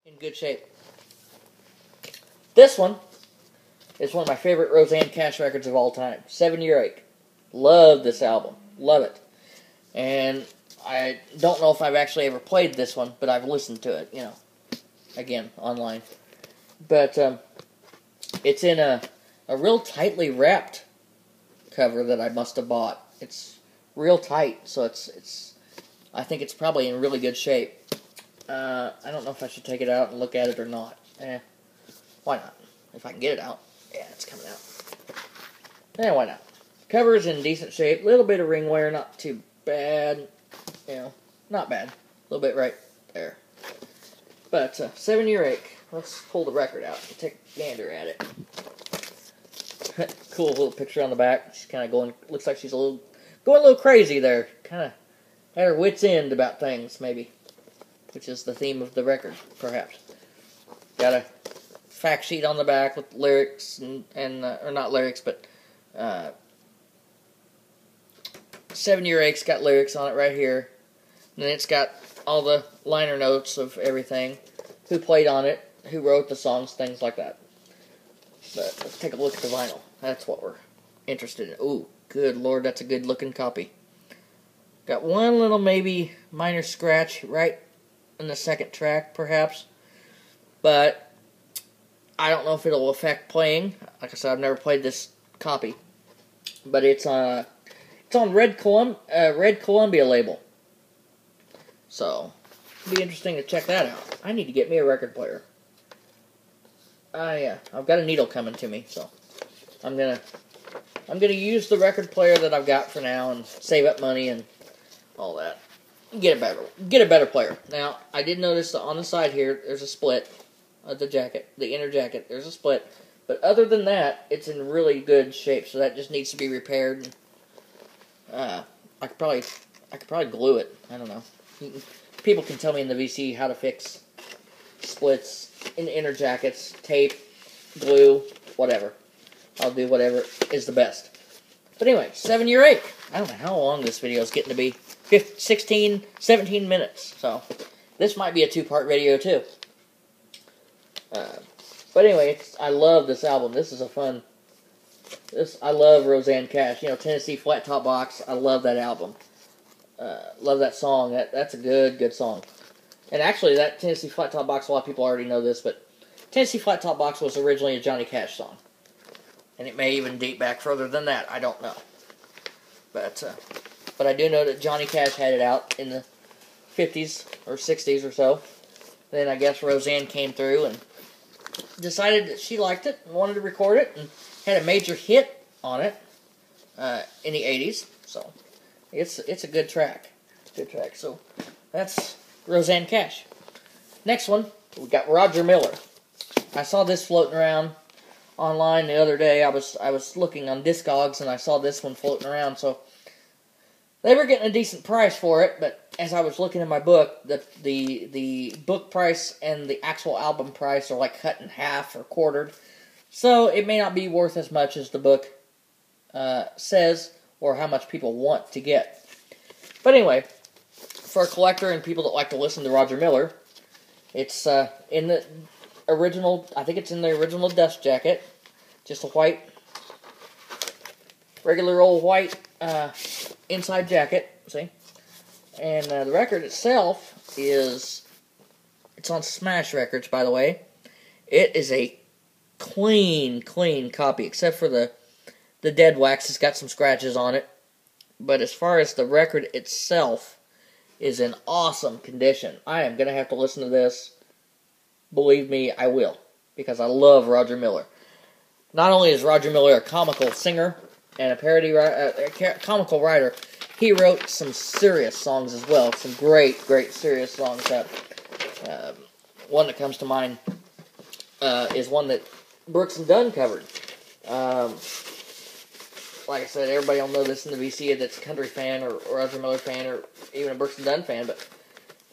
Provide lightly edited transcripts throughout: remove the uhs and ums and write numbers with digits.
in good shape. This one is one of my favorite Rosanne Cash records of all time. 7 Year Ache. Love this album. Love it. And I don't know if I've actually ever played this one, but I've listened to it, again, online. But it's in a real tightly wrapped cover that I must have bought. It's real tight, so I think it's probably in really good shape. I don't know if I should take it out and look at it or not. Why not? If I can get it out. Yeah, it's coming out. Why not? Cover's in decent shape. Little bit of ring wear, not too bad. Not bad. A little bit right there. But 7 Year Ache. Let's pull the record out and take a gander at it. Cool little picture on the back. She's kind of going. Looks like she's going a little crazy there. Kind of at her wit's end about things, maybe, which is the theme of the record, perhaps. Got a fact sheet on the back with lyrics or not lyrics, but 7 Year Ache's got lyrics on it right here. And then it's got all the liner notes of everything, who played on it, who wrote the songs, things like that. But let's take a look at the vinyl. That's what we're interested in. Ooh, good Lord, that's a good looking copy. Got one little maybe minor scratch right in the second track, perhaps. But I don't know if it'll affect playing. Like I said, I've never played this copy. But it's on Red Columbia label. So it'll be interesting to check that out. I need to get me a record player. Yeah, I've got a needle coming to me, so I'm gonna use the record player that I've got for now and save up money and all that. Get a better player. Now, I did notice that on the side here, there's a split of the jacket, the inner jacket. There's a split, but other than that, it's in really good shape. So that just needs to be repaired. I could probably glue it. I don't know. People can tell me in the VC how to fix splits in inner jackets, tape, glue, whatever. I'll do whatever is the best. But anyway, 7 Year Ache. I don't know how long this video is getting to be. 17 minutes. So this might be a 2-part video too. But anyway, I love this album. This is a fun. I love Rosanne Cash. Tennessee Flat Top Box. I love that album. Love that song. That's a good song. And actually, that Tennessee Flat Top Box, a lot of people already know this, but Tennessee Flat Top Box was originally a Johnny Cash song. And it may even date back further than that. I don't know. But I do know that Johnny Cash had it out in the 50s or 60s or so. Then I guess Rosanne came through and decided that she liked it and wanted to record it and had a major hit on it in the 80s. So it's a good track. So that's Rosanne Cash. Next one, we got Roger Miller. I saw this floating around online the other day. I was looking on Discogs and I saw this one floating around, so they were getting a decent price for it, but as I was looking in my book, the book price and the actual album price are like cut in half or quartered, so it may not be worth as much as the book says or how much people want to get. But anyway, for a collector and people that like to listen to Roger Miller, it's in the original, I think it's in the original dust jacket, just a white, regular old white inside jacket, see? And the record itself it's on Smash Records, by the way. It is a clean copy, except for the dead wax. It's got some scratches on it. But as far as the record itself is in awesome condition. I am going to have to listen to this. Believe me, I will. Because I love Roger Miller. Not only is Roger Miller a comical singer and a comical writer, he wrote some serious songs as well. Some great serious songs. One that comes to mind is one that Brooks and Dunn covered. Like I said, everybody will know this in the VC that's a country fan or Roger Miller fan or even a Brooks and Dunn fan, but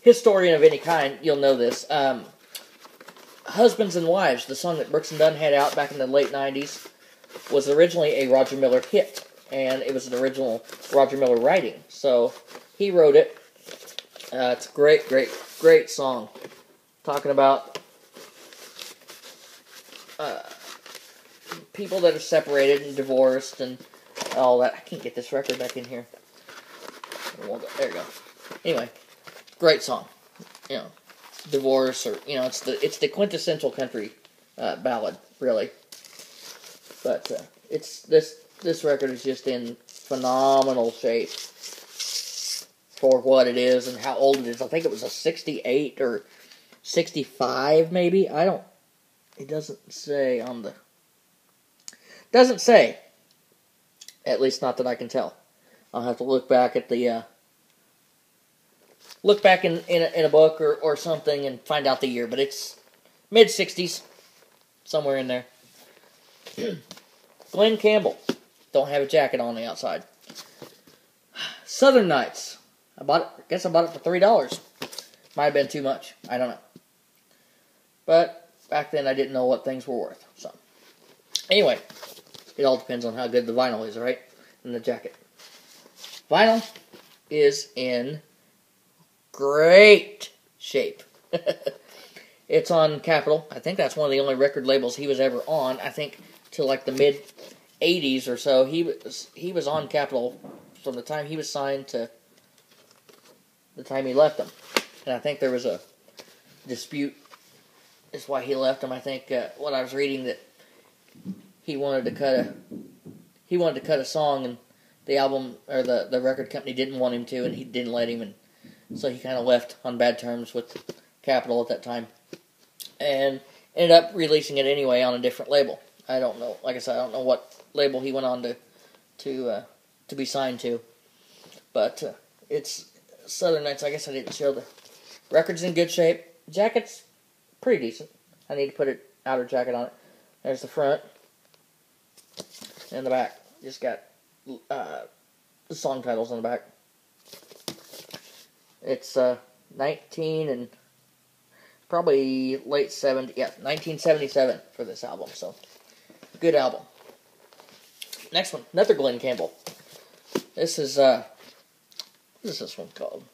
historian of any kind, you'll know this. Husbands and Wives, the song that Brooks and Dunn had out back in the late 90s, was originally a Roger Miller hit, and it was an original Roger Miller writing. So he wrote it. It's a great song. talking about people that are separated and divorced and all that. I can't get this record back in here. There you go. Anyway, great song. You know, divorce, or you know, it's the quintessential country ballad, really. But it's this record is just in phenomenal shape for what it is and how old it is. I think it was a 68 or 65, maybe. It doesn't say on the. Doesn't say. At least not that I can tell. I'll have to look back at the. Look back in a book or something and find out the year, but it's mid 60s, somewhere in there. Glen Campbell, don't have a jacket on the outside. Southern Nights, I guess I bought it for $3. Might have been too much, I don't know. But back then I didn't know what things were worth. So anyway, it all depends on how good the vinyl is, right? And the jacket. Vinyl is in great shape. It's on Capitol. I think that's one of the only record labels he was ever on. I think till like the mid 80s or so, he was on Capitol from the time he was signed to the time he left them. And I think there was a dispute. Is why he left them. I think what I was reading that he wanted to cut a song, and the album or the record company didn't want him to, and he didn't let him, and so he kind of left on bad terms with Capitol at that time, and ended up releasing it anyway on a different label. I don't know. Like I said, I don't know what label he went on to be signed to, but it's Southern Nights. I guess I didn't show the record's in good shape. Jacket's pretty decent. I need to put an outer jacket on it. There's the front and the back. Just got the song titles on the back. It's 19 and probably late 70s. Yeah, 1977 for this album. So good album. Next one, another Glen Campbell. This is what is this one called?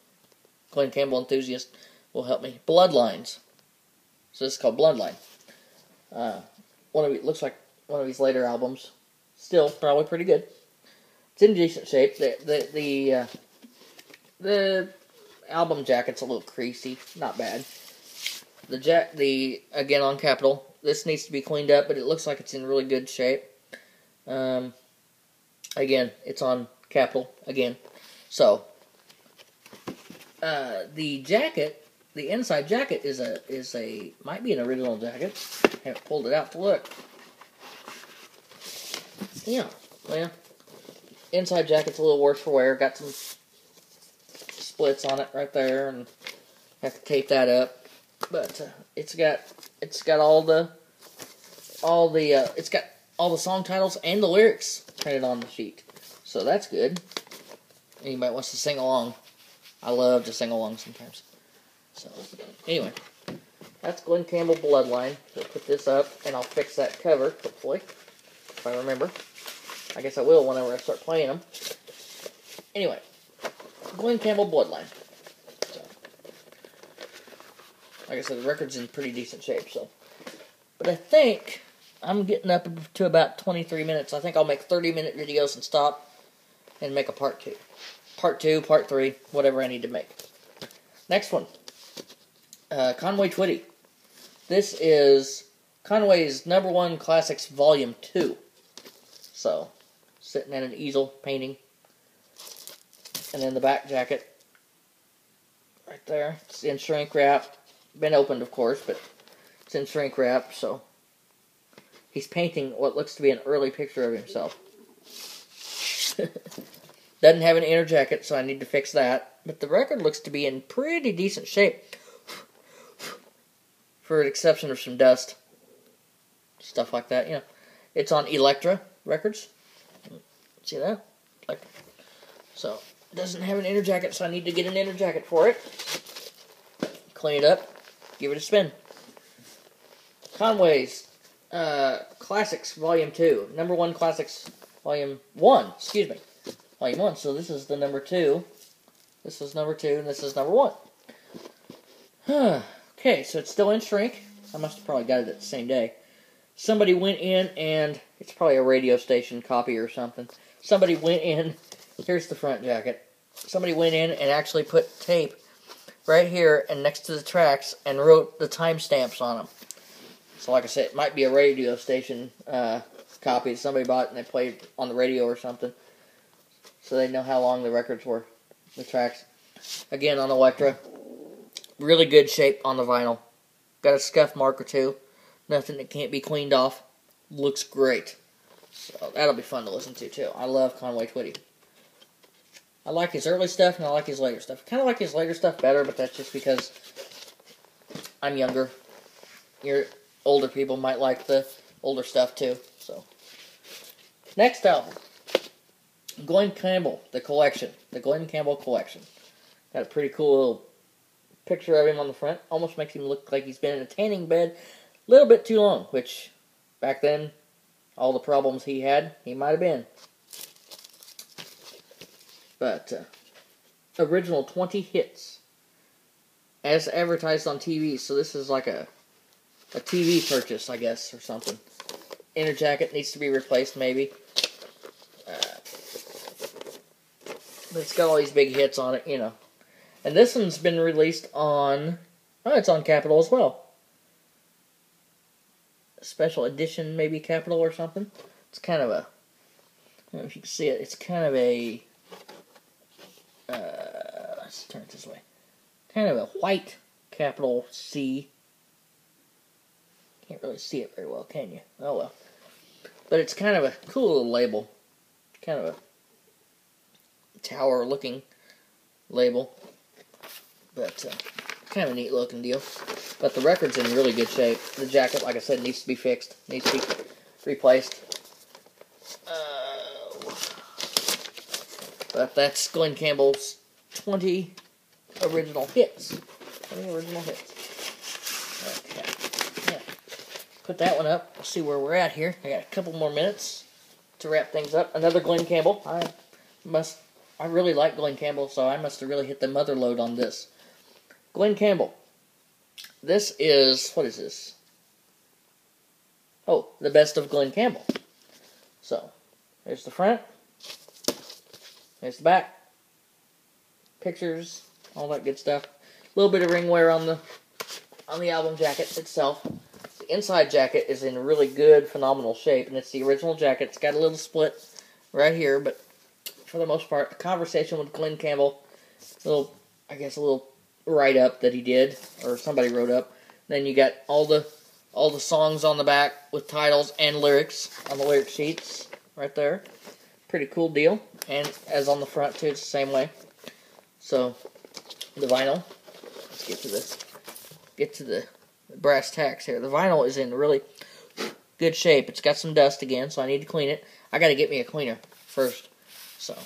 Glen Campbell enthusiast will help me. Bloodlines. So this is called Bloodline. Looks like one of his later albums. Still probably pretty good. It's in decent shape. The album jacket's a little creasy, not bad. The again on Capitol. This needs to be cleaned up, but it looks like it's in really good shape. Again, it's on Capitol again. So the jacket. The inside jacket might be an original jacket. Haven't pulled it out to look. Yeah, well, inside jacket's a little worse for wear. Got some splits on it right there, and have to tape that up. But it's got all the song titles and the lyrics printed on the sheet. So that's good. Anybody wants to sing along? I love to sing along sometimes. So, anyway, that's Glen Campbell Bloodline. So put this up, and I'll fix that cover, hopefully, if I remember. I guess I will whenever I start playing them. Anyway, Glen Campbell Bloodline. So, like I said, the record's in pretty decent shape, so. But I think I'm getting up to about 23 minutes. I think I'll make 30-minute videos and stop and make a part 2. Part 2, part 3, whatever I need to make. Next one. Conway Twitty. This is Conway's #1 Classics Volume 2. So, sitting at an easel, painting. And then the back jacket. Right there. It's in shrink wrap. Been opened, of course, but it's in shrink wrap, so. He's painting what looks to be an early picture of himself. Doesn't have an inner jacket, so I need to fix that. But the record looks to be in pretty decent shape. For an exception of some dust. Stuff like that, you know. It's on Elektra Records. See that? So, it doesn't have an inner jacket, so I need to get an inner jacket for it. Clean it up. Give it a spin. Conway's Classics Volume 2. #1 Classics Volume 1. Excuse me. Volume 1. So this is the number 2. This is number 2, and this is number 1. Okay, so it's still in shrink. I must have probably got it the same day. Somebody went in and, it's probably a radio station copy or something. Somebody went in, here's the front jacket. Somebody went in and actually put tape right here and next to the tracks and wrote the timestamps on them. So like I said, it might be a radio station copy that somebody bought and they played on the radio or something. So they know how long the records were, the tracks. Again, on Elektra, really good shape on the vinyl. Got a scuff mark or two. Nothing that can't be cleaned off. Looks great. So that'll be fun to listen to too. I love Conway Twitty. I like his early stuff and I like his later stuff. Kind of like his later stuff better, but that's just because I'm younger. Your older people might like the older stuff too. So next album, Glen Campbell, The Collection. The Glen Campbell Collection. Got a pretty cool little picture of him on the front. Almost makes him look like he's been in a tanning bed a little bit too long, which back then, all the problems he had, he might have been. But original 20 hits as advertised on TV. So this is like a TV purchase, I guess, or something. Inner jacket needs to be replaced, maybe. But it's got all these big hits on it, you know. And this one's been released on... Oh, it's on Capitol as well. A special edition, maybe Capitol or something. It's kind of a... I don't know if you can see it. It's kind of a... let's turn it this way. Kind of a white capital C. Can't really see it very well, can you? Oh well. But it's kind of a cool little label. Kind of a tower-looking label. But kind of a neat looking deal. But the record's in really good shape. The jacket, like I said, needs to be fixed. Needs to be replaced. But that's Glen Campbell's 20 original hits. 20 original hits. Okay. Yeah. Put that one up. We'll see where we're at here. I got a couple more minutes to wrap things up. Another Glen Campbell. I really like Glen Campbell, so I must have really hit the mother load on this. Glen Campbell. This is, what is this? Oh, the best of Glen Campbell. So, there's the front. There's the back. Pictures, all that good stuff. A little bit of ring wear on the album jacket itself. The inside jacket is in really good, phenomenal shape, and it's the original jacket. It's got a little split right here, but for the most part, a conversation with Glen Campbell. A little write-up that he did, or somebody wrote up. Then you got all the songs on the back with titles and lyrics on the lyric sheets right there. Pretty cool deal. And as on the front too, it's the same way. So the vinyl. Let's get to this. Get to the brass tacks here. The vinyl is in really good shape. It's got some dust again, so I need to clean it. I got to get me a cleaner first. So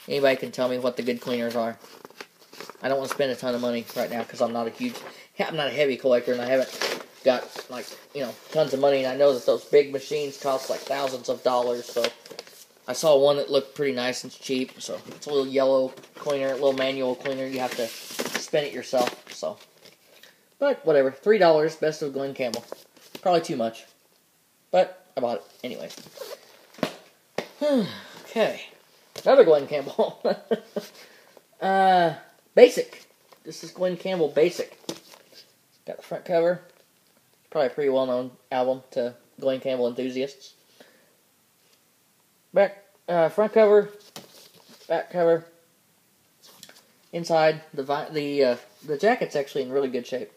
anybody can tell me what the good cleaners are. I don't want to spend a ton of money right now because I'm not a heavy collector and I haven't got tons of money. And I know that those big machines cost like thousands of dollars. So I saw one that looked pretty nice and cheap. So it's a little yellow cleaner, a little manual cleaner. You have to spin it yourself. So, but whatever, $3, best of Glen Campbell. Probably too much, but I bought it anyway. Okay, another Glen Campbell. Basic. This is Glen Campbell Basic. Got the front cover. Probably a pretty well-known album to Glen Campbell enthusiasts. Back, front cover, back cover. Inside, the jacket's actually in really good shape.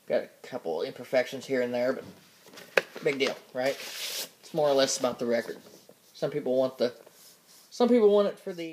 Got a couple imperfections here and there, but big deal, right? It's more or less about the record. Some people want it for the